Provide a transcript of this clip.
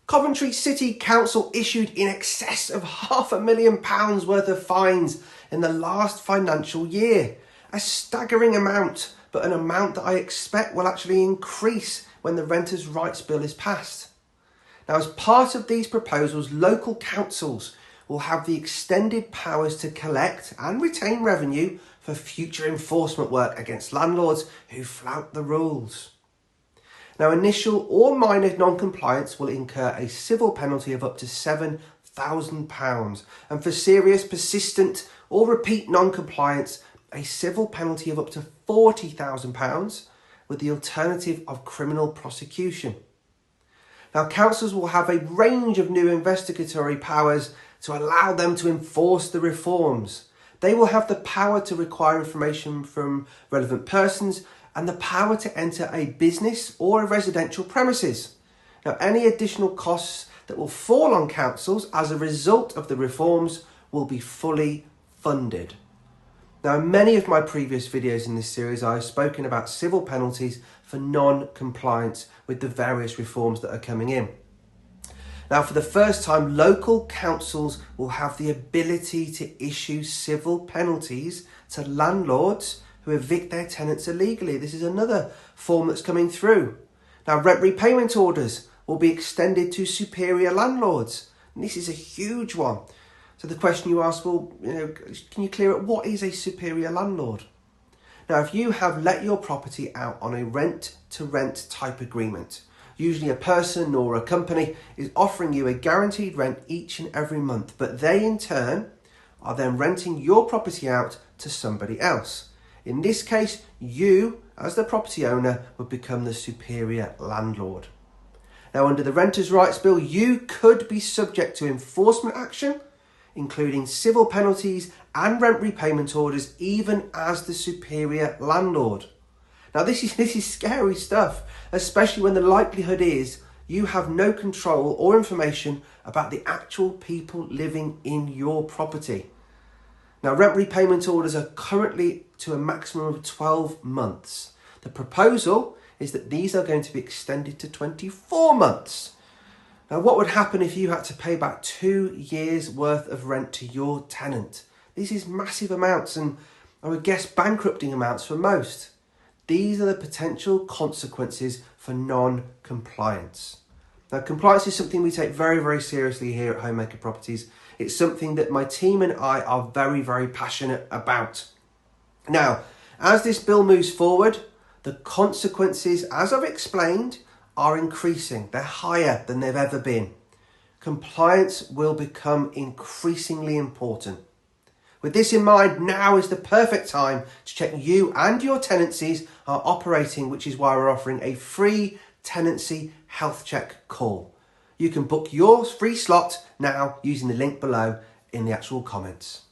Coventry City Council issued in excess of £500,000 worth of fines in the last financial year. A staggering amount, but an amount that I expect will actually increase when the Renters' Rights Bill is passed. Now, as part of these proposals, local councils will have the extended powers to collect and retain revenue for future enforcement work against landlords who flout the rules. Now, initial or minor non-compliance will incur a civil penalty of up to £7,000, and for serious, persistent or repeat non-compliance, a civil penalty of up to £40,000 with the alternative of criminal prosecution. Now, councils will have a range of new investigatory powers to allow them to enforce the reforms. They will have the power to require information from relevant persons and the power to enter a business or a residential premises. Now, any additional costs that will fall on councils as a result of the reforms will be fully funded. Now, in many of my previous videos in this series, I have spoken about civil penalties for non-compliance with the various reforms that are coming in. Now, for the first time, local councils will have the ability to issue civil penalties to landlords who evict their tenants illegally. This is another form that's coming through. Now, rent repayment orders will be extended to superior landlords. And this is a huge one. So the question you ask, well, can you clear up what is a superior landlord? Now, if you have let your property out on a rent-to-rent type agreement, usually a person or a company is offering you a guaranteed rent each and every month, but they in turn are then renting your property out to somebody else. In this case, you, as the property owner, would become the superior landlord. Now, under the Renters' Rights Bill, you could be subject to enforcement action, including civil penalties and rent repayment orders, even as the superior landlord. Now, this is scary stuff, especially when the likelihood is you have no control or information about the actual people living in your property. Now, rent repayment orders are currently to a maximum of 12 months. The proposal is that these are going to be extended to 24 months. Now, what would happen if you had to pay back 2 years' worth of rent to your tenant? This is massive amounts, and I would guess bankrupting amounts for most. These are the potential consequences for non-compliance. Now, compliance is something we take very, very seriously here at Homemaker Properties. It's something that my team and I are very, very passionate about. Now, as this bill moves forward, the consequences, as I've explained, are increasing. They're higher than they've ever been. Compliance will become increasingly important. With this in mind, now is the perfect time to check you and your tenancies are operating, which is why we're offering a free Tenancy Health Check call. You can book your free slot now using the link below in the actual comments.